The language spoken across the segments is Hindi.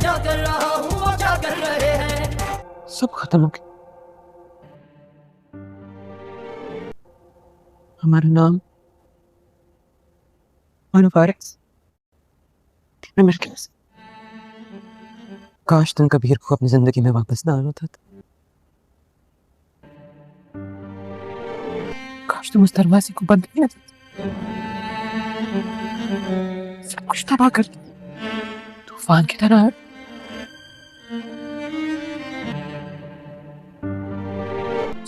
क्या कर रहा हूँ वो क्या कर रहे हैं। सब खत्म हो गया। हमारा नाम फारिस में मुश्किल से। काश तुम कबीर को अपनी जिंदगी में वापस ना आना था। काश तुम उस दरवाजे को बंद किया था। सब कुछ तबाह कर दिया तूफान की तरह।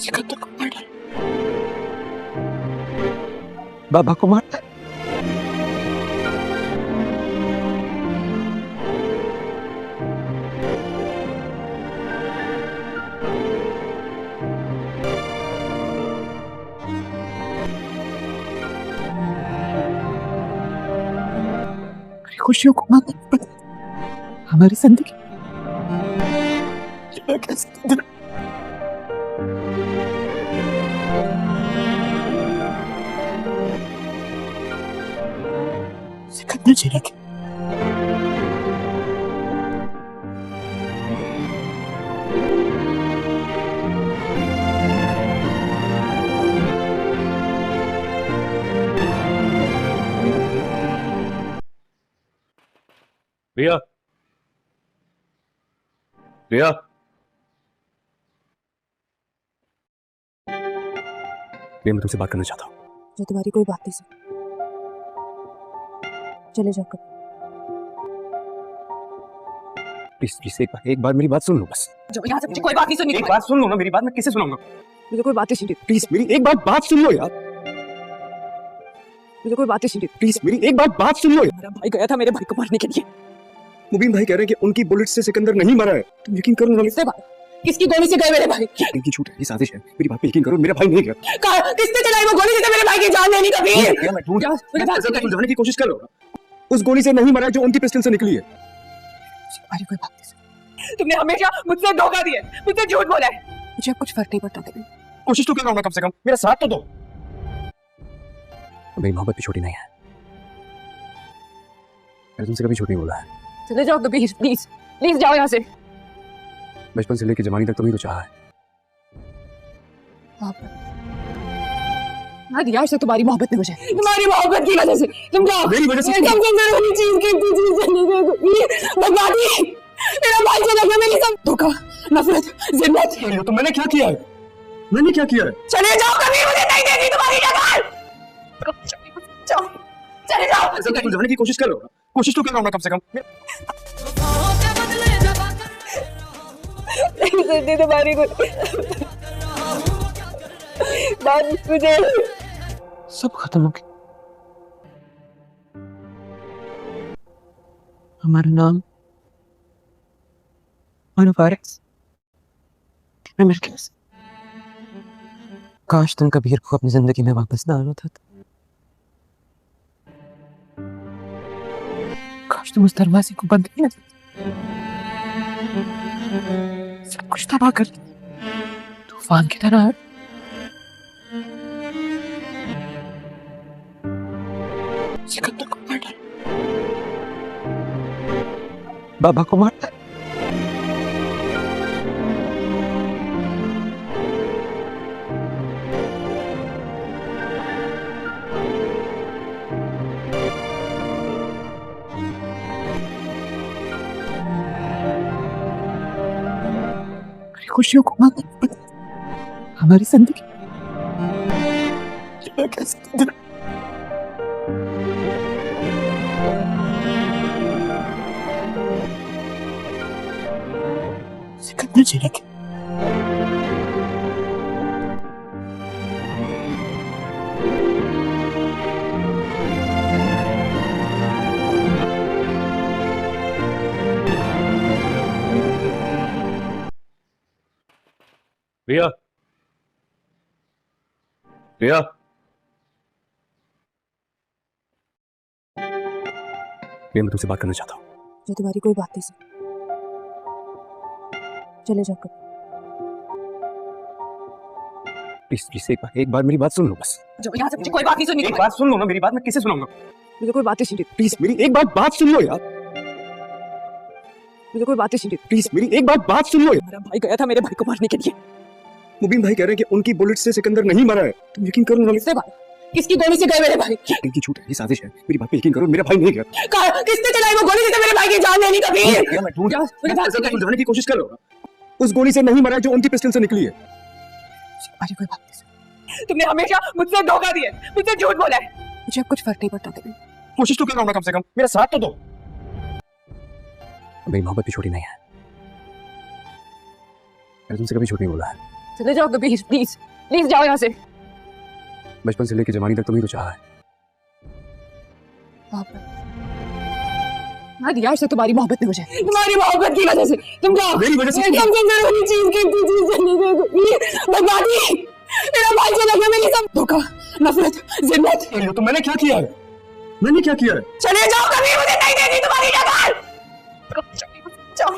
सिकंदर को मार डाला, बाबा को मार डाला। खुशियों को मारना पड़ा हमारी जिंदगी। सिकंदर जी रखे रिया, रिया, मैं तुमसे बात करना चाहता हूँ। जो तुम्हारी कोई बात नहीं सुन, चले जाओ। प्लीज प्लीज एक बार मेरी बात सुन लो बस। जो यहाँ से मुझे कोई बात नहीं सुननी। एक बात सुन लो ना, मेरी बात मैं किसे सुनाऊंगा। मुझे कोई बात नहीं सुननी। प्लीज मेरी एक बात सुन लो यार। मुझे कोई बात नहीं सुननी। प्लीज मेरी एक बात सुन लो यार। मेरा भाई गया था मेरे भाई को मारने के लिए। मुबीन भाई कह रहे हैं कि उनकी बुलेट से सिकंदर नहीं मरा है। तुम यकीन करो ना। किसकी गोली से गए मेरे भाई? इनकी झूठ है, ये साजिश है। मेरी बात पे यकीन करो, मेरा भाई नहीं गया। किसने चलाई वो गोली? जिसने मेरे भाई की जान लेनी कभी? मैं ढूंढ जाने की कोशिश कर रहा हूँ। उस गोली से नहीं मरा है जो उनकी पिस्टल से निकली है। तुम्हारी कोई बात नहीं। तुमने हमेशा मुझसे धोखा दिया, मुझसे झूठ बोला है। मुझे कुछ फर्क नहीं पड़ता कभी। कोशिश तो कर रहा हूँ कम से कम, मेरा साथ तो दो। मेरी मोहब्बत भी छोटी नहीं है। मैंने तुमसे कभी झूठ नहीं बोला है। चले जाओ कबीर, प्लीज प्लीज जाओ यहाँ से। बचपन से लेकर जवानी तक तुम्ही तो चाहा है। यार से तुम्हारी मोहब्बत नहीं, मुझे तुम्हारी मोहब्बत की वजह से। तुम जाओ, मेरी वजह से बर्बादी। मेरा भाई चला गया, मेरी सब धोखा, नफरत, जिन्नत। तो मैंने क्या किया है? मैंने क्या किया है? चले जाओ कभी, मुझे नहीं देगी तुम्हारी जगह। जाओ, चले जाओ। तुम जाने की कोशिश कर रहा हूँ, कोशिश तो कर रहा हूँ कम से कम। तुम्हारी मुझे सब खत्म हो गया। हमारा नाम फारिस में मुश्किल से। काश तुम कबीर को अपनी जिंदगी में वापस ना आना था। काश तुम उस दरवाजे को बंद किया था। सब कुछ तबाह कर दिया तूफान की तरह। सिकंदर को मार डाला, बाबा को मार डाला। खुशियों को मारना पड़ा हमारी जिंदगी। सिकंदर जी रखे रिया, रिया, मैं तुमसे बात करना चाहता हूँ। जो तुम्हारी कोई बात नहीं सुन, चले जाओ। प्लीज प्लीज एक बार मेरी बात सुन लो बस। जो यहाँ से मुझे कोई बात नहीं सुननी। एक बात सुन लो ना, मेरी बात मैं किसे सुनाऊंगा। मुझे कोई बात नहीं सुननी। प्लीज मेरी एक बात सुन लो यार। मुझे कोई बात ही सुनी। प्लीज मेरी एक बात सुन लो। मेरा भाई गया था मेरे भाई को मारने के लिए। मुबीन भाई कह रहे हैं कि उनकी बुलेट से सिकंदर नहीं मरा है। तुम यकीन करो ना, किससे भाई? किसकी गोली से गए मेरे भाई? इनकी झूठ है, ये साजिश है। मेरी बात पे यकीन करो, मेरा भाई नहीं गया। किसने चलाई वो गोली जिससे मेरे भाई की जान लेनी कभी? मैं ढूंढ समझाने की कोशिश कर रहा हूँ। उस गोली से नहीं मरा है जो उनकी पिस्टल से निकली है। अरे कोई बात नहीं। तुमने हमेशा मुझसे धोखा दिया, मुझसे झूठ बोला है। मुझे अब कुछ फर्क नहीं पड़ता कभी। कोशिश तो कर रहा हूँ ना, कम से कम मेरा साथ तो दो। मेरी मोहब्बत भी छोटी नहीं है। मैंने तुमसे कभी झूठ नहीं बोला है। चले जाओ प्लीज प्लीज प्लीज जाओ यहाँ से। बचपन से लेकर जवानी तक तुम्हें तो चाहा है। हाँ यार से तुम्हारी मोहब्बत नहीं, मुझे तुम्हारी मोहब्बत की वजह से। तुम जाओ, मेरी वजह से एकदम से जरूरी चीज की बर्बादी। मेरा भाई चला गया, मेरी सब धोखा, नफरत, जिन्नत। तो मैंने क्या किया है? मैंने क्या किया है? चले जाओ, कभी मुझे नहीं देगी तुम्हारी जगह। जाओ,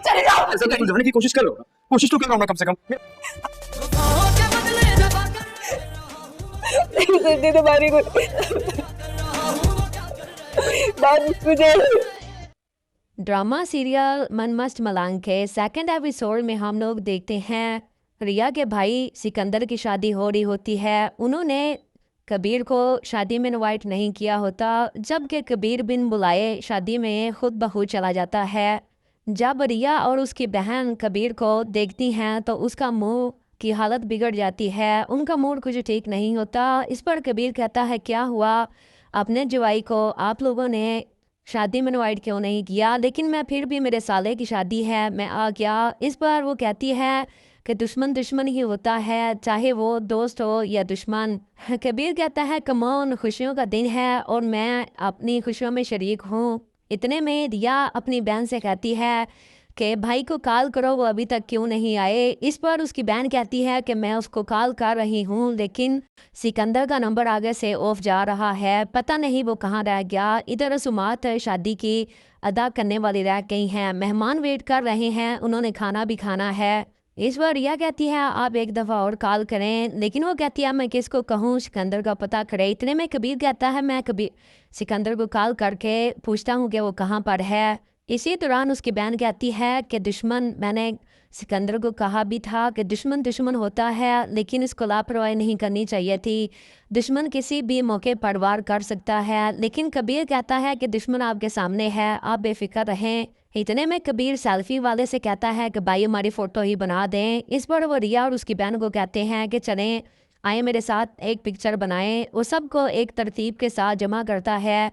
चले जाओ। ऐसा तो समझाने की कोशिश कर रहा हूँ। कोशिश तो कर रहा हूँ ना, कम से कम। वफाओं के बदले दफा कर तुम्हारी मुझे ड्रामा सीरियल मन मस्त मलांग के सेकंड एपिसोड में हम लोग देखते हैं रिया के भाई सिकंदर की शादी हो रही होती है। उन्होंने कबीर को शादी में इनवाइट नहीं किया होता, जबकि कबीर बिन बुलाए शादी में खुद ब खुद चला जाता है। जब रिया और उसकी बहन कबीर को देखती हैं तो उसका मुंह की हालत बिगड़ जाती है, उनका मूड कुछ ठीक नहीं होता। इस पर कबीर कहता है क्या हुआ, अपने जवाई को आप लोगों ने शादी में इनवाइट क्यों नहीं किया? लेकिन मैं फिर भी, मेरे साले की शादी है, मैं आ गया। इस पर वो कहती है कि दुश्मन दुश्मन ही होता है, चाहे वो दोस्त हो या दुश्मन। कबीर कहता है कमौन, खुशियों का दिन है और मैं अपनी खुशियों में शरीक हूँ। इतने में रिया अपनी बहन से कहती है कि भाई को कॉल करो, वो अभी तक क्यों नहीं आए? इस पर उसकी बहन कहती है कि मैं उसको कॉल कर रही हूँ, लेकिन सिकंदर का नंबर आगे से ऑफ जा रहा है, पता नहीं वो कहाँ रह गया। इधर रसूमात शादी की अदा करने वाली रह गई हैं, मेहमान वेट कर रहे हैं, उन्होंने खाना भी खाना है। इस बार रिया कहती है आप एक दफ़ा और कॉल करें, लेकिन वो कहती है मैं किसको कहूँ, सिकंदर का पता करे। इतने में कबीर कहता है मैं कबीर सिकंदर को कॉल करके पूछता हूँ कि वो कहाँ पर है। इसी दौरान उसकी बहन कहती है कि दुश्मन, मैंने सिकंदर को कहा भी था कि दुश्मन दुश्मन होता है, लेकिन इसको लापरवाही नहीं करनी चाहिए थी। दुश्मन किसी भी मौके पर वार कर सकता है, लेकिन कबीर कहता है कि दुश्मन आपके सामने है, आप बेफिक्र रहें। इतने में कबीर सेल्फी वाले से कहता है कि भाई हमारी फ़ोटो ही बना दें। इस पर वो रिया और उसकी बहन को कहते हैं कि चलें, आए मेरे साथ एक पिक्चर बनाएं। वो सबको एक तरतीब के साथ जमा करता है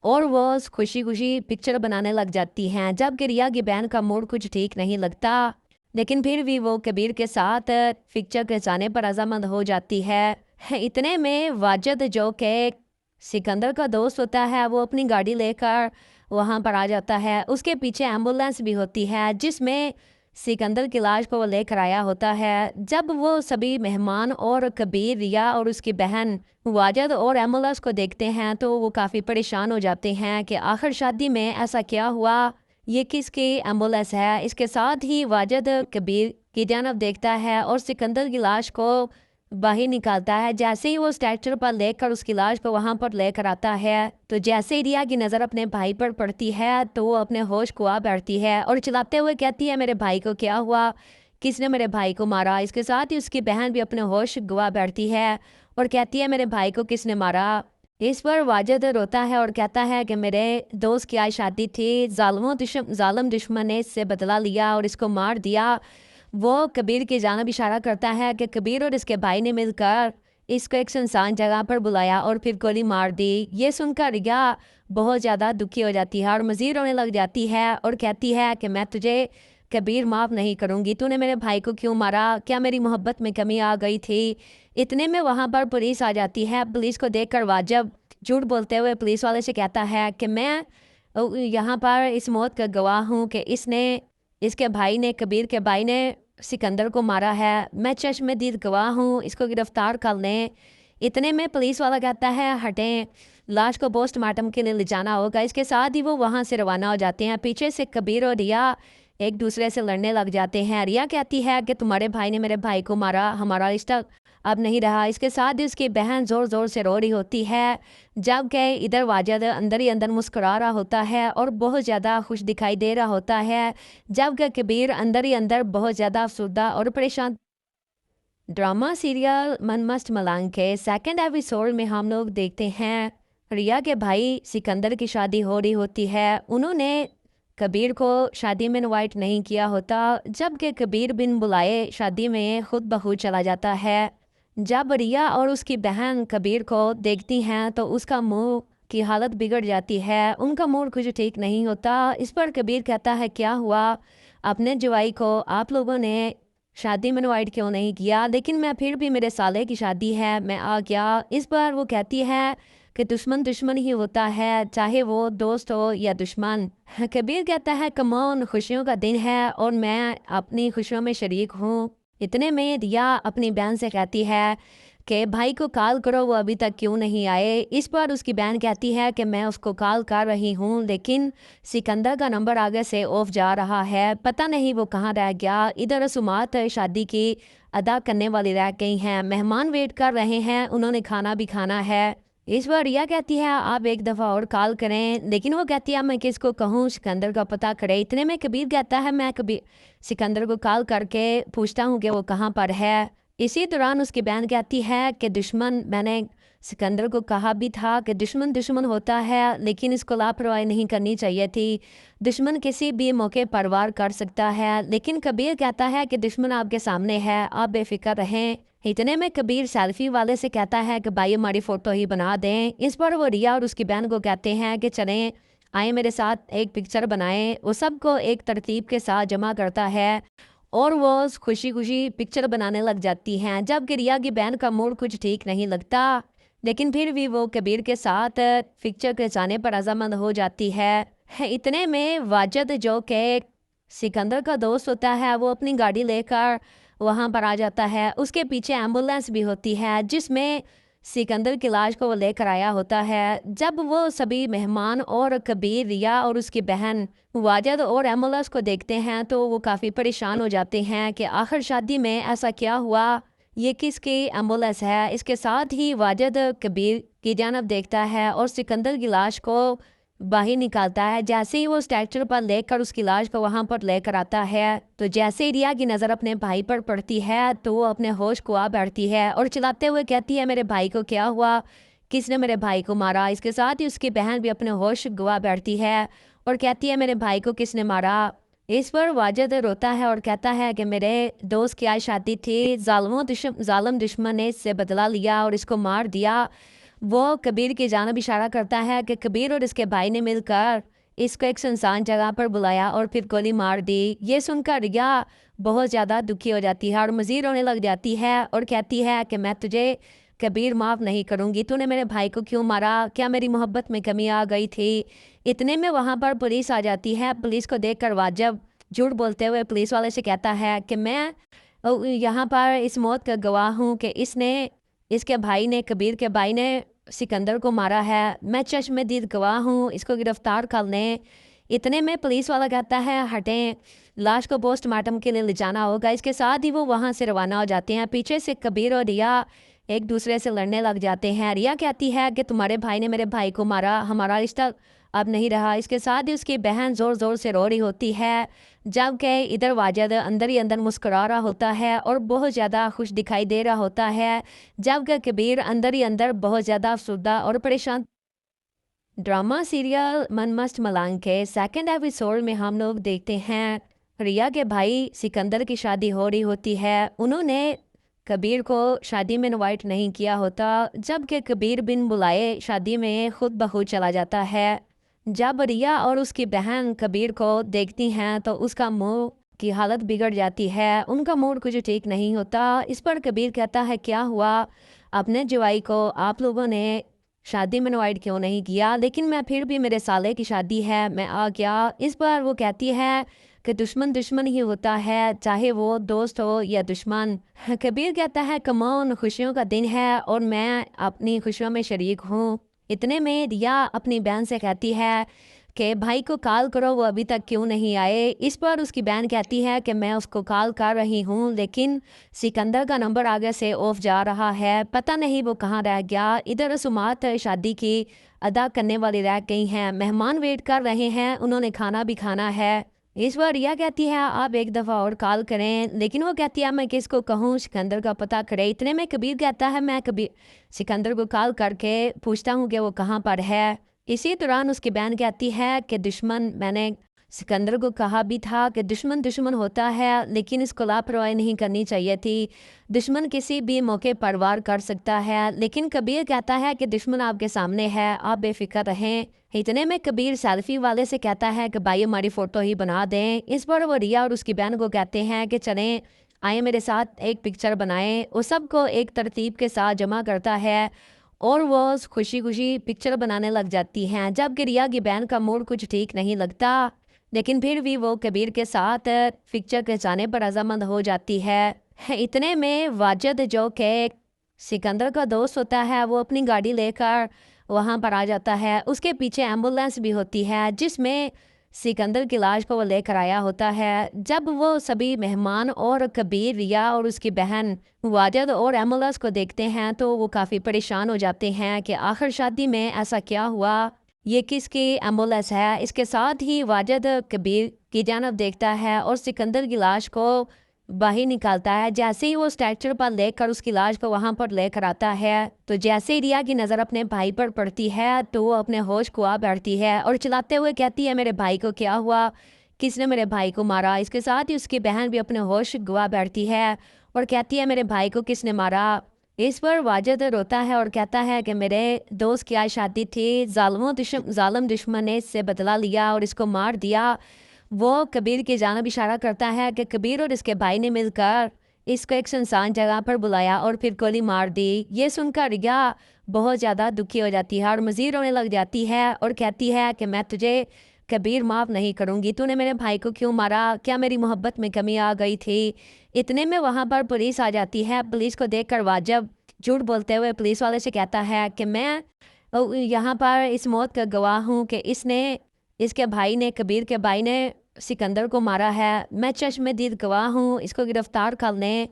और वो खुशी खुशी पिक्चर बनाने लग जाती हैं। जबकि रिया की बहन का मूड कुछ ठीक नहीं लगता, लेकिन फिर भी वो कबीर के साथ पिक्चर खिंचाने पर रजामंद हो जाती है। इतने में वाजिद जो कि सिकंदर का दोस्त होता है, वो अपनी गाड़ी लेकर वहाँ पर आ जाता है। उसके पीछे एम्बुलेंस भी होती है जिसमें सिकंदर की लाश को वो लेकर आया होता है। जब वो सभी मेहमान और कबीर, रिया और उसकी बहन वाजिद और एम्बुलेंस को देखते हैं तो वो काफ़ी परेशान हो जाते हैं कि आखिर शादी में ऐसा क्या हुआ, ये किसकी एम्बुलेंस है। इसके साथ ही वाजिद कबीर की जानब देखता है और सिकंदर की लाश को बाहर निकालता है। जैसे ही वो स्ट्रेचर पर लेकर उसकी लाश को वहाँ पर लेकर आता है तो जैसे ही रिया की नज़र अपने भाई पर पड़ती है तो वो अपने होश गवा बैठती है और चिल्लाते हुए कहती है मेरे भाई को क्या हुआ, किसने मेरे भाई को मारा। इसके साथ ही उसकी बहन भी अपने होश गवा बैठती है और कहती है मेरे भाई को किसने मारा। इस पर वाजिद रोता है और कहता है कि मेरे दोस्त की आज शादी थी, जालिम दुश्मन ने इससे बदला लिया और इसको मार दिया। वो कबीर की जानब इशारा करता है कि कबीर और इसके भाई ने मिलकर इसको एक सुनसान जगह पर बुलाया और फिर गोली मार दी। ये सुनकर रिया बहुत ज़्यादा दुखी हो जाती है और मज़ीद रोने लग जाती है और कहती है कि मैं तुझे कबीर माफ़ नहीं करूँगी, तूने मेरे भाई को क्यों मारा, क्या मेरी मोहब्बत में कमी आ गई थी। इतने में वहाँ पर पुलिस आ जाती है। पुलिस को देखकर वाजिद झूठ बोलते हुए पुलिस वाले से कहता है कि मैं यहाँ पर इस मौत का गवाह हूँ कि इसके भाई ने, कबीर के भाई ने सिकंदर को मारा है, मैं चश्मदीद गवाह हूँ, इसको गिरफ्तार कर लें। इतने में पुलिस वाला कहता है हटें, लाश को पोस्टमार्टम के लिए ले जाना होगा। इसके साथ ही वो वहाँ से रवाना हो जाते हैं। पीछे से कबीर और रिया एक दूसरे से लड़ने लग जाते हैं। रिया कहती है कि तुम्हारे भाई ने मेरे भाई को मारा, हमारा रिश्ता अब नहीं रहा। इसके साथ ही उसकी बहन ज़ोर ज़ोर से रो रही होती है, जबकि इधर वाजिद अंदर ही अंदर मुस्कुरा रहा होता है और बहुत ज़्यादा खुश दिखाई दे रहा होता है, जबकि कबीर अंदर ही अंदर बहुत ज़्यादा अफसरदा और परेशान। ड्रामा सीरियल मन मस्त मलांग के सेकंड एपिसोड में हम लोग देखते हैं रिया के भाई सिकंदर की शादी हो रही होती है। उन्होंने कबीर को शादी में इनवाइट नहीं किया होता, जबकि कबीर बिन बुलाए शादी में खुद ब खुद चला जाता है। जब रिया और उसकी बहन कबीर को देखती हैं तो उसका मुंह की हालत बिगड़ जाती है, उनका मूड कुछ ठीक नहीं होता। इस पर कबीर कहता है क्या हुआ, अपने जवाई को आप लोगों ने शादी में इनवाइट क्यों नहीं किया? लेकिन मैं फिर भी, मेरे साले की शादी है, मैं आ गया। इस पर वो कहती है कि दुश्मन दुश्मन ही होता है, चाहे वो दोस्त हो या दुश्मन। कबीर कहता है कमौन, खुशियों का दिन है और मैं अपनी खुशियों में शरीक हूँ। इतने में रिया अपनी बहन से कहती है कि भाई को कॉल करो, वो अभी तक क्यों नहीं आए। इस पर उसकी बहन कहती है कि मैं उसको कॉल कर रही हूँ, लेकिन सिकंदर का नंबर आगे से ऑफ जा रहा है, पता नहीं वो कहाँ रह गया। इधर रसूमात शादी की अदा करने वाली रह गई हैं, मेहमान वेट कर रहे हैं, उन्होंने खाना भी खाना है। इस बार रिया कहती है आप एक दफ़ा और कॉल करें, लेकिन वो कहती है मैं किसको कहूँ, सिकंदर का पता करे। इतने में कबीर कहता है मैं कबीर सिकंदर को कॉल करके पूछता हूँ कि वो कहाँ पर है। इसी दौरान उसकी बहन कहती है कि दुश्मन, मैंने सिकंदर को कहा भी था कि दुश्मन दुश्मन होता है, लेकिन इसको लापरवाही नहीं करनी चाहिए थी। दुश्मन किसी भी मौके पर वार कर सकता है, लेकिन कबीर कहता है कि दुश्मन आपके सामने है, आप बेफिक्र रहें। इतने में कबीर सेल्फी वाले से कहता है कि भाई हमारी फ़ोटो ही बना दें। इस पर वो रिया और उसकी बहन को कहते हैं कि चलें, आए मेरे साथ एक पिक्चर बनाएं। वो सबको एक तरतीब के साथ जमा करता है और वो खुशी खुशी पिक्चर बनाने लग जाती हैं, जबकि रिया की बहन का मूड कुछ ठीक नहीं लगता, लेकिन फिर भी वो कबीर के साथ पिक्चर के जाने पर रजामंद हो जाती है। इतने में वाजिद जो कि सिकंदर का दोस्त होता है, वो अपनी गाड़ी लेकर वहाँ पर आ जाता है। उसके पीछे एम्बुलेंस भी होती है जिसमें सिकंदर की लाश को वो लेकर आया होता है। जब वो सभी मेहमान और कबीर, रिया और उसकी बहन वाजिद और एम्बुलेंस को देखते हैं तो वो काफ़ी परेशान हो जाते हैं कि आखिर शादी में ऐसा क्या हुआ, ये किसकी एम्बुलेंस है। इसके साथ ही वाजिद कबीर की जानब देखता है और सिकंदर की लाश को बाहर निकालता है। जैसे ही वो स्ट्रेचर पर लेकर उसकी लाश को वहाँ पर लेकर आता है, तो जैसे ही रिया की नज़र अपने भाई पर पड़ती है तो वो अपने होश को आ बैठती है और चिल्लाते हुए कहती है मेरे भाई को क्या हुआ, किसने मेरे भाई को मारा। इसके साथ ही उसकी बहन भी अपने होश गवा बैठती है और कहती है मेरे भाई को किसने मारा। इस पर वाजिद रोता है और कहता है कि मेरे दोस्त की आज शादी थी, जालिम दुश्मन ने इससे बदला लिया और इसको मार दिया। वो कबीर की जानब इशारा करता है कि कबीर और इसके भाई ने मिलकर इसको एक सुनसान जगह पर बुलाया और फिर गोली मार दी। ये सुनकर रिया बहुत ज़्यादा दुखी हो जाती है और मज़ीद रोने लग जाती है और कहती है कि मैं तुझे कबीर माफ़ नहीं करूँगी, तूने मेरे भाई को क्यों मारा, क्या मेरी मोहब्बत में कमी आ गई थी। इतने में वहाँ पर पुलिस आ जाती है। पुलिस को देखकर वाजिब झूठ बोलते हुए पुलिस वाले से कहता है कि मैं यहाँ पर इस मौत का गवाह हूँ कि इसके भाई ने, कबीर के भाई ने सिकंदर को मारा है, मैं चश्मदीद गवाह हूँ, इसको गिरफ्तार कर लें। इतने में पुलिस वाला कहता है हटें, लाश को पोस्टमार्टम के लिए ले जाना होगा। इसके साथ ही वो वहाँ से रवाना हो जाते हैं। पीछे से कबीर और रिया एक दूसरे से लड़ने लग जाते हैं। रिया कहती है कि तुम्हारे भाई ने मेरे भाई को मारा, हमारा रिश्ता अब नहीं रहा। इसके साथ ही उसकी बहन ज़ोर ज़ोर से रो रही होती है, जबकि इधर वाजिद अंदर ही अंदर मुस्कुरा रहा होता है और बहुत ज़्यादा खुश दिखाई दे रहा होता है, जबकि कबीर अंदर ही अंदर बहुत ज़्यादा अफसरदा और परेशान। ड्रामा सीरियल मन मस्त मलांग के सेकंड एपिसोड में हम लोग देखते हैं रिया के भाई सिकंदर की शादी हो रही होती है। उन्होंने कबीर को शादी में इनवाइट नहीं किया होता, जबकि कबीर बिन बुलाए शादी में खुद ब खुद चला जाता है। जब रिया और उसकी बहन कबीर को देखती हैं तो उसका मुंह की हालत बिगड़ जाती है, उनका मूड कुछ ठीक नहीं होता। इस पर कबीर कहता है क्या हुआ, अपने जवाई को आप लोगों ने शादी में इनवाइट क्यों नहीं किया? लेकिन मैं फिर भी, मेरे साले की शादी है, मैं आ गया। इस पर वो कहती है कि दुश्मन दुश्मन ही होता है, चाहे वो दोस्त हो या दुश्मन। कबीर कहता है कमौन, खुशियों का दिन है और मैं अपनी खुशियों में शरीक हूँ। इतने में रिया अपनी बहन से कहती है कि भाई को कॉल करो, वो अभी तक क्यों नहीं आए। इस पर उसकी बहन कहती है कि मैं उसको कॉल कर रही हूँ, लेकिन सिकंदर का नंबर आगे से ऑफ जा रहा है, पता नहीं वो कहाँ रह गया। इधर रसूमात शादी की अदा करने वाली रह गई हैं, मेहमान वेट कर रहे हैं, उन्होंने खाना भी खाना है। इस बार रिया कहती है आप एक दफ़ा और कॉल करें, लेकिन वो कहती है मैं किसको कहूँ, सिकंदर का पता करे। इतने में कबीर कहता है मैं कबीर सिकंदर को कॉल करके पूछता हूँ कि वो कहाँ पर है। इसी दौरान उसकी बहन कहती है कि दुश्मन, मैंने सिकंदर को कहा भी था कि दुश्मन दुश्मन होता है, लेकिन इसको लापरवाही नहीं करनी चाहिए थी। दुश्मन किसी भी मौके पर वार कर सकता है, लेकिन कबीर कहता है कि दुश्मन आपके सामने है, आप बेफिक्र रहें। इतने में कबीर सेल्फी वाले से कहता है कि भाई हमारी फ़ोटो ही बना दें। इस पर वो रिया और उसकी बहन को कहते हैं कि चलें आए मेरे साथ एक पिक्चर बनाएं। वो सबको एक तरतीब के साथ जमा करता है और वो खुशी खुशी पिक्चर बनाने लग जाती हैं। जबकि रिया की बहन का मूड कुछ ठीक नहीं लगता, लेकिन फिर भी वो कबीर के साथ पिक्चर के जाने पर रजामंद हो जाती है। इतने में वाजिद जो कि सिकंदर का दोस्त होता है, वो अपनी गाड़ी लेकर वहाँ पर आ जाता है। उसके पीछे एम्बुलेंस भी होती है जिसमें सिकंदर की लाश को वो लेकर आया होता है। जब वो सभी मेहमान और कबीर, रिया और उसकी बहन वाजिद और एम्बुलेंस को देखते हैं तो वो काफ़ी परेशान हो जाते हैं कि आखिर शादी में ऐसा क्या हुआ, ये किसकी एम्बुलेंस है। इसके साथ ही वाजिद कबीर की जानब देखता है और सिकंदर की लाश को बाहर निकालता है। जैसे ही वो स्ट्रेचर पर लेकर उसकी लाश को वहाँ पर लेकर आता है, तो जैसे ही रिया की नज़र अपने भाई पर पड़ती है तो वो अपने होश को आ बैठती है और चिल्लाते हुए कहती है मेरे भाई को क्या हुआ, किसने मेरे भाई को मारा। इसके साथ ही उसकी बहन भी अपने होश गवा बैठती है और कहती है मेरे भाई को किसने मारा। इस पर वाजिद रोता है और कहता है कि मेरे दोस्त की आज शादी थी, जालिम दुश्मन ने इससे बदला लिया और इसको मार दिया। वो कबीर की जानब इशारा करता है कि कबीर और इसके भाई ने मिलकर इसको एक सुनसान जगह पर बुलाया और फिर गोली मार दी। ये सुनकर रिया बहुत ज़्यादा दुखी हो जाती है और मज़ीद रोने लग जाती है और कहती है कि मैं तुझे कबीर माफ़ नहीं करूँगी, तूने मेरे भाई को क्यों मारा, क्या मेरी मोहब्बत में कमी आ गई थी। इतने में वहाँ पर पुलिस आ जाती है। पुलिस को देखकर वाजिब झूठ बोलते हुए पुलिस वाले से कहता है कि मैं यहाँ पर इस मौत का गवाह हूँ कि इसके भाई ने, कबीर के भाई ने सिकंदर को मारा है, मैं चश्मदीद गवाह हूँ, इसको गिरफ्तार कर लें।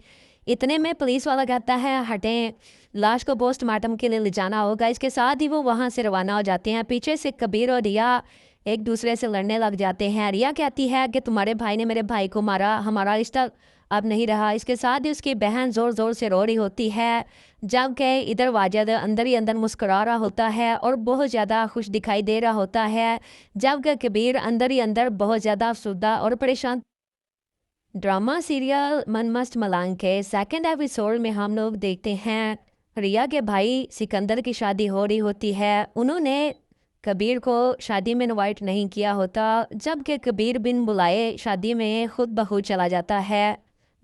इतने में पुलिस वाला कहता है हटें, लाश को पोस्टमार्टम के लिए ले जाना होगा। इसके साथ ही वो वहाँ से रवाना हो जाते हैं। पीछे से कबीर और रिया एक दूसरे से लड़ने लग जाते हैं। रिया कहती है कि तुम्हारे भाई ने मेरे भाई को मारा, हमारा रिश्ता अब नहीं रहा। इसके साथ ही उसकी बहन ज़ोर ज़ोर से रो रही होती है, जबकि इधर वाजिद अंदर ही अंदर मुस्कुरा रहा होता है और बहुत ज़्यादा खुश दिखाई दे रहा होता है, जबकि कबीर अंदर ही अंदर बहुत ज़्यादा अफसुर्दा और परेशान। ड्रामा सीरियल मन मस्त मलांग के सेकंड एपिसोड में हम लोग देखते हैं रिया के भाई सिकंदर की शादी हो रही होती है। उन्होंने कबीर को शादी में इनवाइट नहीं किया होता, जबकि कबीर बिन बुलाए शादी में खुद ब खुद चला जाता है।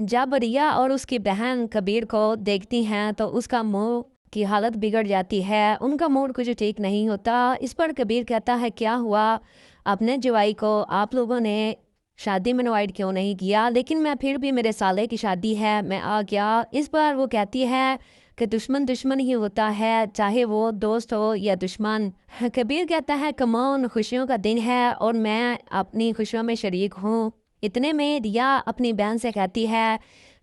जब रिया और उसकी बहन कबीर को देखती हैं तो उसका मुंह की हालत बिगड़ जाती है, उनका मूड कुछ ठीक नहीं होता। इस पर कबीर कहता है क्या हुआ, अपने जवाई को आप लोगों ने शादी में इनवाइट क्यों नहीं किया, लेकिन मैं फिर भी, मेरे साले की शादी है, मैं आ गया। इस पर वो कहती है कि दुश्मन दुश्मन ही होता है, चाहे वो दोस्त हो या दुश्मन। कबीर कहता है कमौन, खुशियों का दिन है और मैं अपनी खुशियों में शरीक हूँ। इतने में रिया अपनी बहन से कहती है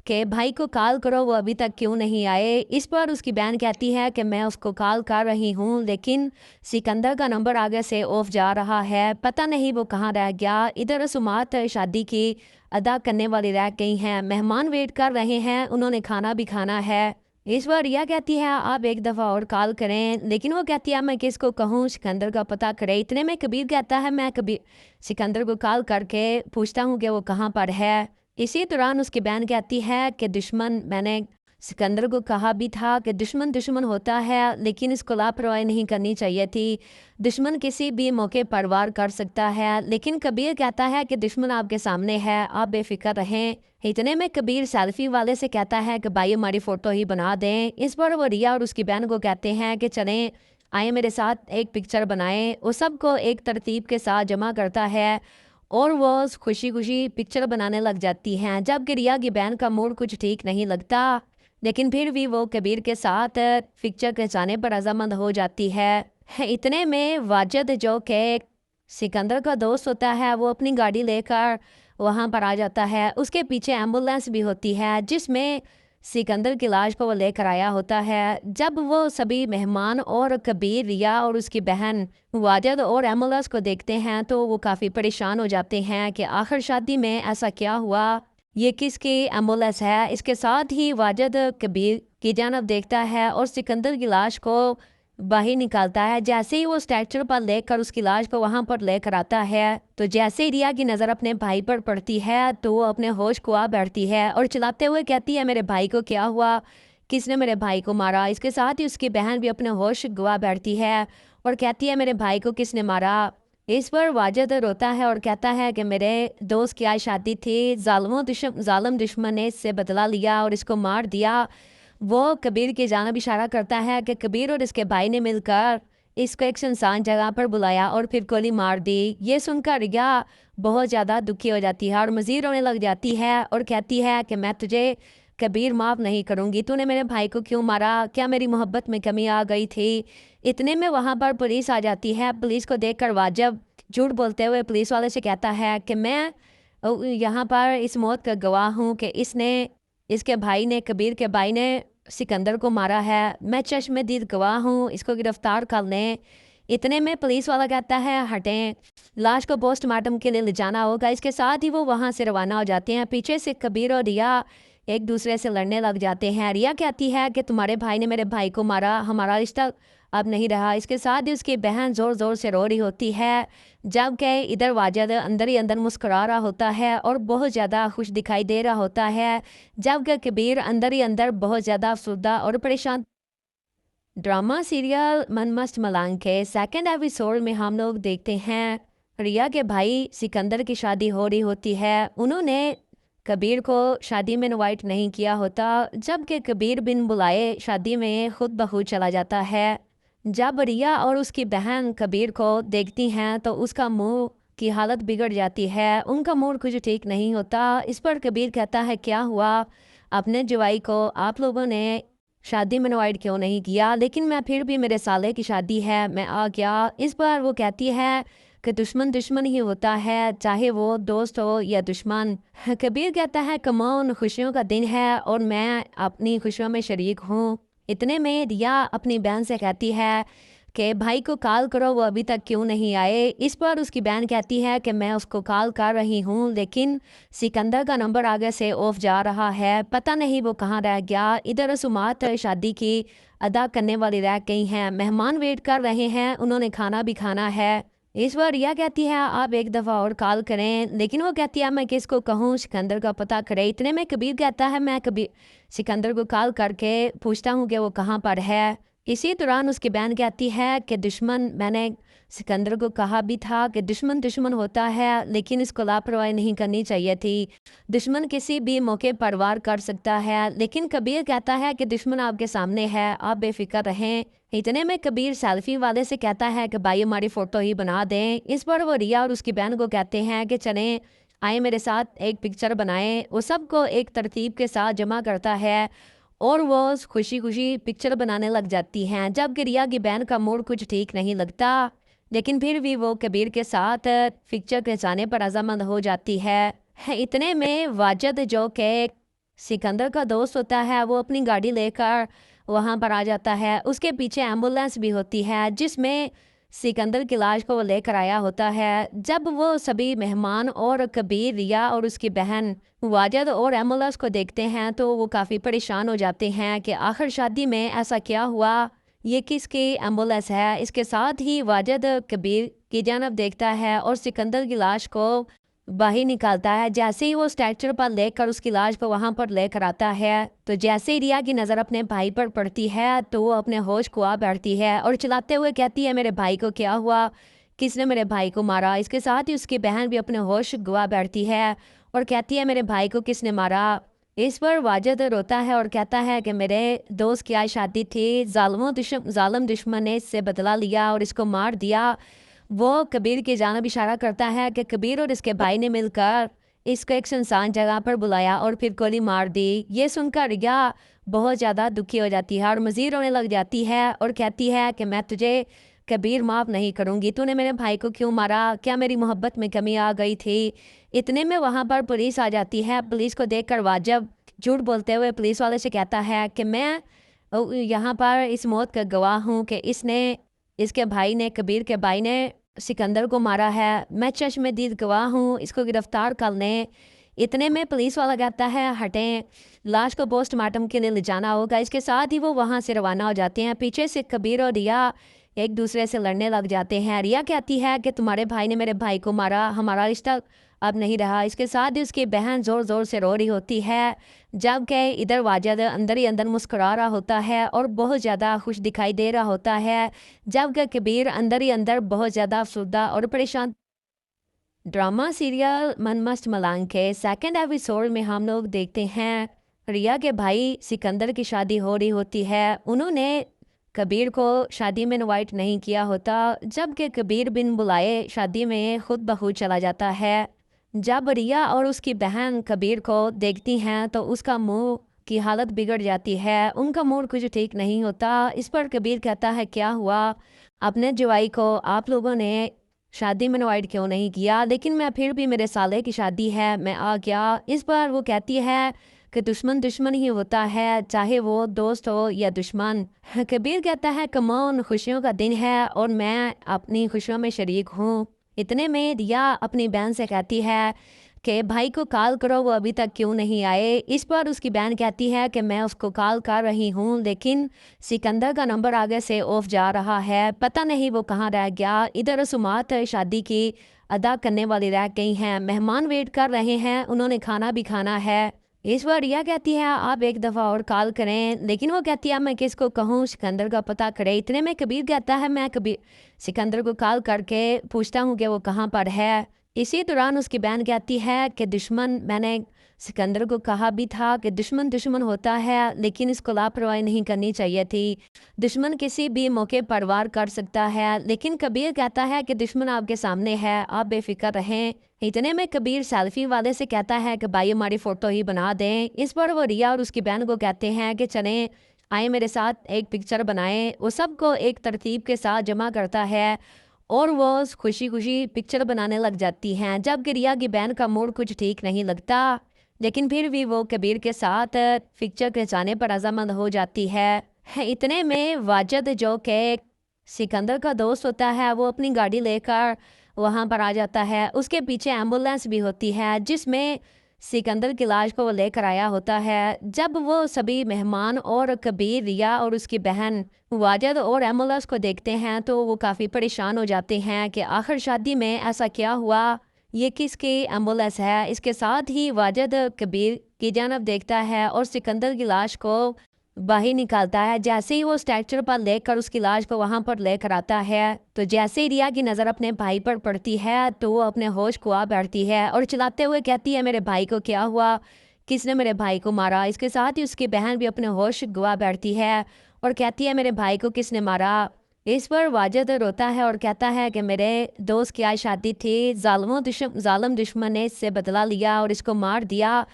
कि भाई को कॉल करो, वो अभी तक क्यों नहीं आए। इस पर उसकी बहन कहती है कि मैं उसको कॉल कर रही हूँ, लेकिन सिकंदर का नंबर आगे से ऑफ जा रहा है, पता नहीं वो कहाँ रह गया। इधर रसूमात शादी की अदा करने वाली रह गई हैं, मेहमान वेट कर रहे हैं, उन्होंने खाना भी खाना है। इस बार रिया कहती है आप एक दफ़ा और कॉल करें, लेकिन वो कहती है मैं किसको कहूँ, सिकंदर का पता करे। इतने में कबीर कहता है मैं कबीर सिकंदर को कॉल करके पूछता हूँ कि वो कहाँ पर है। इसी दौरान उसकी बहन कहती है कि दुश्मन, मैंने सिकंदर को कहा भी था कि दुश्मन दुश्मन होता है, लेकिन इसको लापरवाही नहीं करनी चाहिए थी। दुश्मन किसी भी मौके पर वार कर सकता है, लेकिन कबीर कहता है कि दुश्मन आपके सामने है, आप बेफिक्र रहें। इतने में कबीर सेल्फी वाले से कहता है कि भाई हमारी फ़ोटो ही बना दें। इस पर वो रिया और उसकी बहन को कहते हैं कि चलें आए मेरे साथ एक पिक्चर बनाएं। वो सबको एक तरतीब के साथ जमा करता है और वो खुशी खुशी पिक्चर बनाने लग जाती हैं। जबकि रिया की बहन का मूड कुछ ठीक नहीं लगता, लेकिन फिर भी वो कबीर के साथ पिक्चर के जाने पर रजामंद हो जाती है। इतने में वाजिद जो कि सिकंदर का दोस्त होता है वो अपनी गाड़ी लेकर वहाँ पर आ जाता है। उसके पीछे एम्बुलेंस भी होती है जिसमें सिकंदर की लाश को वो लेकर आया होता है। जब वो सभी मेहमान और कबीर, रिया और उसकी बहन वाजिद और एम्बुलेंस को देखते हैं तो वो काफ़ी परेशान हो जाते हैं कि आखिर शादी में ऐसा क्या हुआ, ये किसकी एम्बुलेंस है। इसके साथ ही वाजिद कबीर की जानब देखता है और सिकंदर की लाश को बाहर निकालता है। जैसे ही वो स्ट्रेचर पर लेकर उसकी लाश को वहाँ पर लेकर आता है तो जैसे ही रिया की नज़र अपने भाई पर पड़ती है तो वो अपने होश को आ बैठती है और चिल्लाते हुए कहती है मेरे भाई को क्या हुआ, किसने मेरे भाई को मारा। इसके साथ ही उसकी बहन भी अपने होश गवा बैठती है और कहती है मेरे भाई को किसने मारा। इस पर वाजिद रोता है और कहता है कि मेरे दोस्त की आज शादी थी, जालिम दुश्मन ने इससे बदला लिया और इसको मार दिया। वो कबीर की जानब इशारा करता है कि कबीर और इसके भाई ने मिलकर इसको एक सुनसान जगह पर बुलाया और फिर गोली मार दी। ये सुनकर रिया बहुत ज़्यादा दुखी हो जाती है और मज़ीद रोने लग जाती है और कहती है कि मैं तुझे कबीर माफ़ नहीं करूँगी, तूने मेरे भाई को क्यों मारा, क्या मेरी मोहब्बत में कमी आ गई थी। इतने में वहाँ पर पुलिस आ जाती है। पुलिस को देखकर वाजिब झूठ बोलते हुए पुलिस वाले से कहता है कि मैं यहाँ पर इस मौत का गवाह हूँ कि इसके भाई ने, कबीर के भाई ने सिकंदर को मारा है। मैं चश्मदीद गवाह हूँ, इसको गिरफ्तार कर लें। इतने में पुलिस वाला कहता है हटें, लाश को पोस्टमार्टम के लिए ले जाना होगा। इसके साथ ही वो वहाँ से रवाना हो जाते हैं। पीछे से कबीर और रिया एक दूसरे से लड़ने लग जाते हैं। रिया कहती है कि तुम्हारे भाई ने मेरे भाई को मारा, हमारा रिश्ता अब नहीं रहा। इसके साथ ही उसकी बहन ज़ोर ज़ोर से रो रही होती है, जबकि इधर वाजिद अंदर ही अंदर मुस्कुरा रहा होता है और बहुत ज़्यादा खुश दिखाई दे रहा होता है, जबकि कबीर अंदर ही अंदर बहुत ज़्यादा अफसुर्दा और परेशान। ड्रामा सीरियल मन मस्त मलांग के सेकंड एपिसोड में हम लोग देखते हैं रिया के भाई सिकंदर की शादी हो रही होती है। उन्होंने कबीर को शादी में इनवाइट नहीं किया होता, जबकि कबीर बिन बुलाए शादी में खुद ब खुद चला जाता है। जब रिया और उसकी बहन कबीर को देखती हैं तो उसका मुंह की हालत बिगड़ जाती है, उनका मूड कुछ ठीक नहीं होता। इस पर कबीर कहता है क्या हुआ, अपने जवाई को आप लोगों ने शादी में इनवाइट क्यों नहीं किया, लेकिन मैं फिर भी मेरे साले की शादी है मैं आ गया। इस पर वो कहती है कि दुश्मन दुश्मन ही होता है, चाहे वो दोस्त हो या दुश्मन। कबीर कहता है कमौन, खुशियों का दिन है और मैं अपनी खुशियों में शरीक हूँ। इतने में रिया अपनी बहन से कहती है कि भाई को कॉल करो, वो अभी तक क्यों नहीं आए। इस पर उसकी बहन कहती है कि मैं उसको कॉल कर रही हूँ, लेकिन सिकंदर का नंबर आगे से ऑफ जा रहा है, पता नहीं वो कहाँ रह गया। इधर रसूमात शादी की अदा करने वाली रह गई हैं, मेहमान वेट कर रहे हैं, उन्होंने खाना भी खाना है। इस बार रिया कहती है आप एक दफ़ा और कॉल करें, लेकिन वो कहती है मैं किसको कहूँ, सिकंदर का पता करे। इतने में कबीर कहता है मैं कबीर सिकंदर को कॉल करके पूछता हूँ कि वो कहाँ पर है। इसी दौरान उसकी बहन कहती है कि दुश्मन, मैंने सिकंदर को कहा भी था कि दुश्मन दुश्मन होता है, लेकिन इसको लापरवाही नहीं करनी चाहिए थी। दुश्मन किसी भी मौके पर वार कर सकता है, लेकिन कबीर कहता है कि दुश्मन आपके सामने है, आप बेफिक्र रहें। इतने में कबीर सेल्फी वाले से कहता है कि भाई हमारी फ़ोटो ही बना दें। इस पर वो रिया और उसकी बहन को कहते हैं कि चलें आए मेरे साथ एक पिक्चर बनाएं। वो सबको एक तरतीब के साथ जमा करता है और वो खुशी खुशी पिक्चर बनाने लग जाती हैं। जबकि रिया की बहन का मूड कुछ ठीक नहीं लगता, लेकिन फिर भी वो कबीर के साथ पिक्चर के जाने पर रजामंद हो जाती है। इतने में वाजिद जो कि सिकंदर का दोस्त होता है वो अपनी गाड़ी लेकर वहाँ पर आ जाता है। उसके पीछे एम्बुलेंस भी होती है जिसमें सिकंदर की लाश को वो लेकर आया होता है। जब वो सभी मेहमान और कबीर, रिया और उसकी बहन वाजिद और एम्बुलेंस को देखते हैं तो वो काफ़ी परेशान हो जाते हैं कि आखिर शादी में ऐसा क्या हुआ, ये किसकी एम्बुलेंस है। इसके साथ ही वाजिद कबीर की जानब देखता है और सिकंदर की लाश को बाहर निकालता है। जैसे ही वो स्ट्रेचर पर लेकर उसकी लाश को वहाँ पर लेकर आता है तो जैसे ही रिया की नज़र अपने भाई पर पड़ती है तो वो अपने होश को आ बैठती है और चिल्लाते हुए कहती है मेरे भाई को क्या हुआ, किसने मेरे भाई को मारा। इसके साथ ही उसकी बहन भी अपने होश गवा बैठती है और कहती है मेरे भाई को किसने मारा। इस पर वाजिद रोता है और कहता है कि मेरे दोस्त की आज शादी थी, जालिम दुश्मन ने इससे बदला लिया और इसको मार दिया। वो कबीर की जानब इशारा करता है कि कबीर और इसके भाई ने मिलकर इसको एक सुनसान जगह पर बुलाया और फिर गोली मार दी। ये सुनकर रिया बहुत ज़्यादा दुखी हो जाती है और मज़ीद रोने लग जाती है और कहती है कि मैं तुझे कबीर माफ़ नहीं करूँगी, तूने मेरे भाई को क्यों मारा, क्या मेरी मोहब्बत में कमी आ गई थी। इतने में वहाँ पर पुलिस आ जाती है। पुलिस को देखकर वाजिब झूठ बोलते हुए पुलिस वाले से कहता है कि मैं यहाँ पर इस मौत का गवाह हूँ कि इसके भाई ने, कबीर के भाई ने सिकंदर को मारा है। मैं चश्मदीद गवाह हूँ, इसको गिरफ्तार कर लें। इतने में पुलिस वाला कहता है हटें, लाश को पोस्टमार्टम के लिए ले जाना होगा। इसके साथ ही वो वहाँ से रवाना हो जाते हैं। पीछे से कबीर और रिया एक दूसरे से लड़ने लग जाते हैं। रिया कहती है कि तुम्हारे भाई ने मेरे भाई को मारा, हमारा रिश्ता अब नहीं रहा। इसके साथ ही उसकी बहन ज़ोर ज़ोर से रो रही होती है, जबकि इधर वाजिद अंदर ही अंदर मुस्कुरा रहा होता है और बहुत ज़्यादा खुश दिखाई दे रहा होता है, जबकि कबीर अंदर ही अंदर बहुत ज़्यादा अफसरदा और परेशान। ड्रामा सीरियल मन मस्त मलांग के सेकंड एपिसोड में हम लोग देखते हैं रिया के भाई सिकंदर की शादी हो रही होती है। उन्होंने कबीर को शादी में इनवाइट नहीं किया होता, जबकि कबीर बिन बुलाए शादी में खुद ब खुद चला जाता है। जब रिया और उसकी बहन कबीर को देखती हैं तो उसका मुंह की हालत बिगड़ जाती है, उनका मूड कुछ ठीक नहीं होता। इस पर कबीर कहता है क्या हुआ, अपने जवाई को आप लोगों ने शादी में इनवाइट क्यों नहीं किया। लेकिन मैं फिर भी, मेरे साले की शादी है, मैं आ गया। इस पर वो कहती है कि दुश्मन दुश्मन ही होता है, चाहे वो दोस्त हो या दुश्मन। कबीर कहता है कमौन, खुशियों का दिन है और मैं अपनी खुशियों में शरीक हूँ। इतने में रिया अपनी बहन से कहती है कि भाई को कॉल करो, वो अभी तक क्यों नहीं आए। इस पर उसकी बहन कहती है कि मैं उसको कॉल कर रही हूँ, लेकिन सिकंदर का नंबर आगे से ऑफ जा रहा है, पता नहीं वो कहाँ रह गया। इधर रसूमात शादी की अदा करने वाली रह गई हैं, मेहमान वेट कर रहे हैं, उन्होंने खाना भी खाना है। इस बार रिया कहती है आप एक दफ़ा और कॉल करें, लेकिन वो कहती है मैं किसको कहूँ, सिकंदर का पता करे। इतने में कबीर कहता है मैं कबीर सिकंदर को कॉल करके पूछता हूँ कि वो कहाँ पर है। इसी दौरान उसकी बहन कहती है कि दुश्मन, मैंने सिकंदर को कहा भी था कि दुश्मन दुश्मन होता है, लेकिन इसको लापरवाही नहीं करनी चाहिए थी। दुश्मन किसी भी मौके पर वार कर सकता है, लेकिन कबीर कहता है कि दुश्मन आपके सामने है, आप बेफिक्र रहें। इतने में कबीर सेल्फी वाले से कहता है कि भाई हमारी फ़ोटो ही बना दें। इस पर वो रिया और उसकी बहन को कहते हैं कि चलें, आए मेरे साथ एक पिक्चर बनाएं। वो सबको एक तरतीब के साथ जमा करता है और वो खुशी खुशी पिक्चर बनाने लग जाती हैं। जबकि रिया की बहन का मूड कुछ ठीक नहीं लगता, लेकिन फिर भी वो कबीर के साथ पिक्चर खिंचाने पर रजामंद हो जाती है। इतने में वाजिद जो कि सिकंदर का दोस्त होता है, वो अपनी गाड़ी लेकर वहाँ पर आ जाता है। उसके पीछे एम्बुलेंस भी होती है जिसमें सिकंदर की लाश को वो लेकर आया होता है। जब वो सभी मेहमान और कबीर, रिया और उसकी बहन वाजिद और एम्बुलेंस को देखते हैं तो वो काफ़ी परेशान हो जाते हैं कि आखिर शादी में ऐसा क्या हुआ, ये किसकी एम्बुलेंस है। इसके साथ ही वाजिद कबीर की जानब देखता है और सिकंदर की लाश को बाहर निकालता है। जैसे ही वो स्ट्रेचर पर लेकर उसकी लाश को वहाँ पर लेकर आता है तो जैसे ही रिया की नज़र अपने भाई पर पड़ती है तो वो अपने होश खुआ बैठती है और चिल्लाते हुए कहती है मेरे भाई को क्या हुआ, किसने मेरे भाई को मारा। इसके साथ ही उसकी बहन भी अपने होश गवा बैठती है और कहती है मेरे भाई को किसने मारा। इस पर वाजिद रोता है और कहता है कि मेरे दोस्त की आज शादी थी, जालिम दुश्मन ने इससे बदला लिया और इसको मार दिया।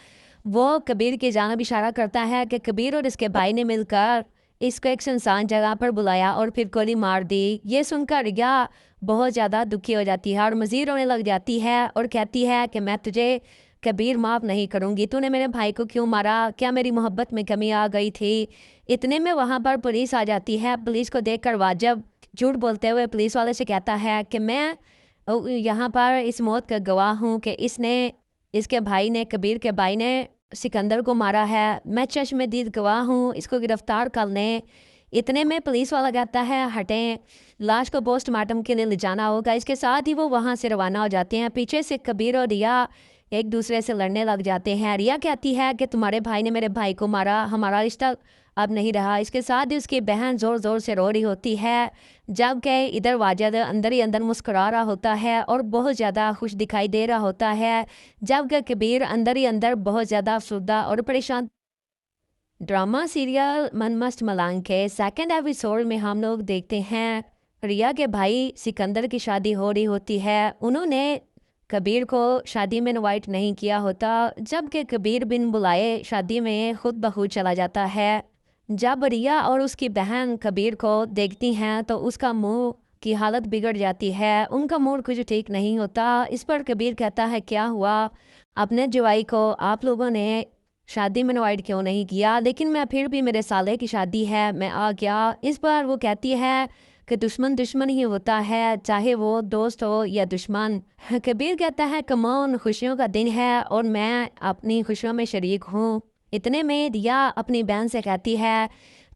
वो कबीर की जानब इशारा करता है कि कबीर और इसके भाई ने मिलकर इसको एक सुनसान जगह पर बुलाया और फिर गोली मार दी। ये सुनकर रिया बहुत ज़्यादा दुखी हो जाती है और मज़ीद रोने लग जाती है और कहती है कि मैं तुझे कबीर माफ़ नहीं करूँगी, तूने मेरे भाई को क्यों मारा, क्या मेरी मोहब्बत में कमी आ गई थी। इतने में वहाँ पर पुलिस आ जाती है। पुलिस को देखकर वाजिब झूठ बोलते हुए पुलिस वाले से कहता है कि मैं यहाँ पर इस मौत का गवाह हूँ कि इसके भाई ने, कबीर के भाई ने सिकंदर को मारा है। मैं चश्मदीद गवाह हूँ, इसको गिरफ्तार कर लें। इतने में पुलिस वाला कहता है हटें, लाश को पोस्टमार्टम के लिए ले जाना होगा। इसके साथ ही वो वहाँ से रवाना हो जाते हैं। पीछे से कबीर और रिया एक दूसरे से लड़ने लग जाते हैं। रिया कहती है कि तुम्हारे भाई ने मेरे भाई को मारा, हमारा रिश्ता अब नहीं रहा। इसके साथ ही उसकी बहन ज़ोर ज़ोर से रो रही होती है, जबकि इधर वाजिद अंदर ही अंदर मुस्कुरा रहा होता है और बहुत ज़्यादा खुश दिखाई दे रहा होता है, जबकि कबीर अंदर ही अंदर बहुत ज़्यादा अफसरदा और परेशान। ड्रामा सीरियल मन मस्त मलांग के सेकंड एपिसोड में हम लोग देखते हैं रिया के भाई सिकंदर की शादी हो रही होती है। उन्होंने कबीर को शादी में इनवाइट नहीं किया होता, जबकि कबीर बिन बुलाए शादी में खुद ब खुद चला जाता है। जब रिया और उसकी बहन कबीर को देखती हैं तो उसका मुंह उसकी हालत बिगड़ जाती है, उनका मूड कुछ ठीक नहीं होता। इस पर कबीर कहता है क्या हुआ, अपने जवाई को आप लोगों ने शादी में इनवाइट क्यों नहीं किया, लेकिन मैं फिर भी मेरे साले की शादी है मैं आ गया। इस पर वो कहती है कि दुश्मन दुश्मन ही होता है, चाहे वो दोस्त हो या दुश्मन। कबीर कहता है कमौन, खुशियों का दिन है और मैं अपनी खुशियों में शरीक हूँ। इतने में रिया अपनी बहन से कहती है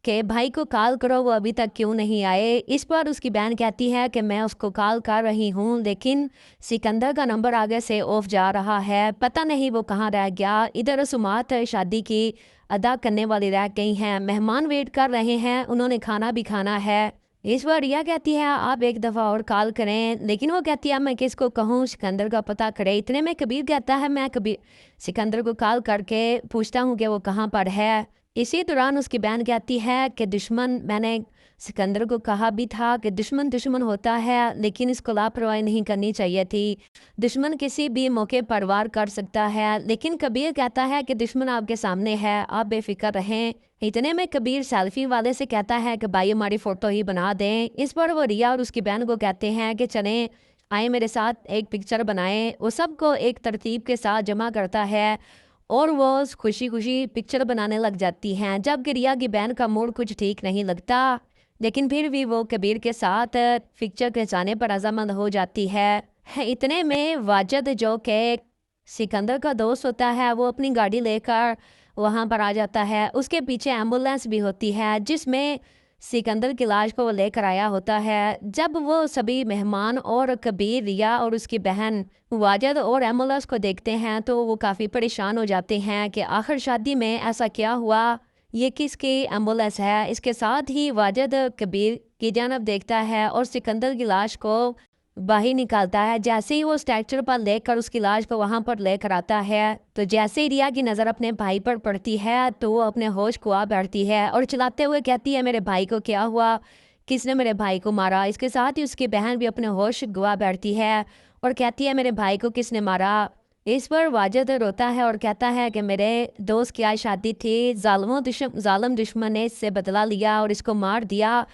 कि भाई को कॉल करो, वो अभी तक क्यों नहीं आए। इस पर उसकी बहन कहती है कि मैं उसको कॉल कर रही हूँ, लेकिन सिकंदर का नंबर आगे से ऑफ जा रहा है, पता नहीं वो कहाँ रह गया। इधर रसूमात शादी की अदा करने वाली रह गई हैं, मेहमान वेट कर रहे हैं, उन्होंने खाना भी खाना है। इस बार रिया कहती है आप एक दफ़ा और कॉल करें, लेकिन वो कहती है मैं किसको कहूँ, सिकंदर का पता करे। इतने में कबीर कहता है मैं कबीर सिकंदर को कॉल करके पूछता हूँ कि वो कहाँ पर है। इसी दौरान उसकी बहन कहती है कि दुश्मन, मैंने सिकंदर को कहा भी था कि दुश्मन दुश्मन होता है, लेकिन इसको लापरवाही नहीं करनी चाहिए थी। दुश्मन किसी भी मौके पर वार कर सकता है, लेकिन कबीर कहता है कि दुश्मन आपके सामने है, आप बेफिक्र रहें। इतने में कबीर सेल्फी वाले से कहता है कि भाई हमारी फ़ोटो ही बना दें। इस पर वो रिया और उसकी बहन को कहते हैं कि चलें आए मेरे साथ एक पिक्चर बनाएं। वो सबको एक तरतीब के साथ जमा करता है और वो खुशी खुशी पिक्चर बनाने लग जाती हैं। जबकि रिया की बहन का मूड कुछ ठीक नहीं लगता, लेकिन फिर भी वो कबीर के साथ पिक्चर खिंचाने पर रजामंद हो जाती है। इतने में वाजिद जो कि सिकंदर का दोस्त होता है, वो अपनी गाड़ी लेकर वहाँ पर आ जाता है। उसके पीछे एम्बुलेंस भी होती है जिसमें सिकंदर की लाश को वो लेकर आया होता है। जब वो सभी मेहमान और कबीर, रिया और उसकी बहन वाजिद और एम्बुलेंस को देखते हैं तो वो काफ़ी परेशान हो जाते हैं कि आखिर शादी में ऐसा क्या हुआ, ये किसकी एम्बुलेंस है। इसके साथ ही वाजिद कबीर की जानब देखता है और सिकंदर की लाश को बाहर निकालता है। जैसे ही वो स्ट्रेचर पर लेकर उसकी लाश को वहाँ पर लेकर आता है, तो जैसे ही रिया की नज़र अपने भाई पर पड़ती है तो वो अपने होश गवा बैठती है और चलाते हुए कहती है मेरे भाई को क्या हुआ, किसने मेरे भाई को मारा। इसके साथ ही उसकी बहन भी अपने होश गवा बैठती है और कहती है मेरे भाई को किसने मारा। इस पर वाजिद रोता है और कहता है कि मेरे दोस्त की आज शादी थी, जालिम दुश्मन ने इससे बदला लिया और इसको मार दिया।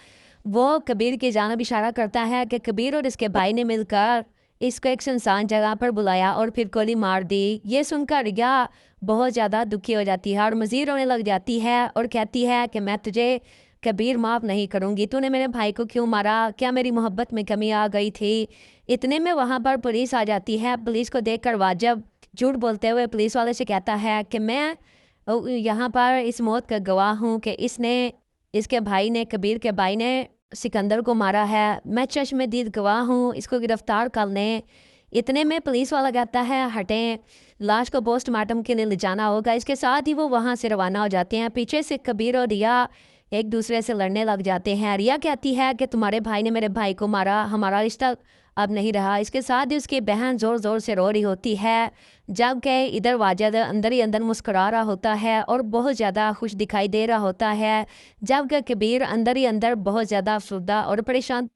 वो कबीर की जानब इशारा करता है कि कबीर और इसके भाई ने मिलकर इसको एक सुनसान जगह पर बुलाया और फिर गोली मार दी। ये सुनकर रिया बहुत ज़्यादा दुखी हो जाती है और मज़ीद रोने लग जाती है और कहती है कि मैं तुझे कबीर माफ़ नहीं करूँगी, तूने मेरे भाई को क्यों मारा, क्या मेरी मोहब्बत में कमी आ गई थी। इतने में वहाँ पर पुलिस आ जाती है। पुलिस को देखकर वाजिब झूठ बोलते हुए पुलिस वाले से कहता है कि मैं यहाँ पर इस मौत का गवाह हूँ कि इसके भाई ने, कबीर के भाई ने सिकंदर को मारा है, मैं चश्मदीद गवाह हूँ, इसको गिरफ्तार कर लें। इतने में पुलिस वाला कहता है हटें, लाश को पोस्टमार्टम के लिए ले जाना होगा। इसके साथ ही वो वहाँ से रवाना हो जाते हैं। पीछे से कबीर और रिया एक दूसरे से लड़ने लग जाते हैं। रिया कहती है कि तुम्हारे भाई ने मेरे भाई को मारा, हमारा रिश्ता अब नहीं रहा। इसके साथ ही उसकी बहन ज़ोर ज़ोर से रो रही होती है, जबकि इधर वाजिद अंदर ही अंदर मुस्कुरा रहा होता है और बहुत ज़्यादा खुश दिखाई दे रहा होता है, जबकि कबीर अंदर ही अंदर बहुत ज़्यादा अफसरदा और परेशान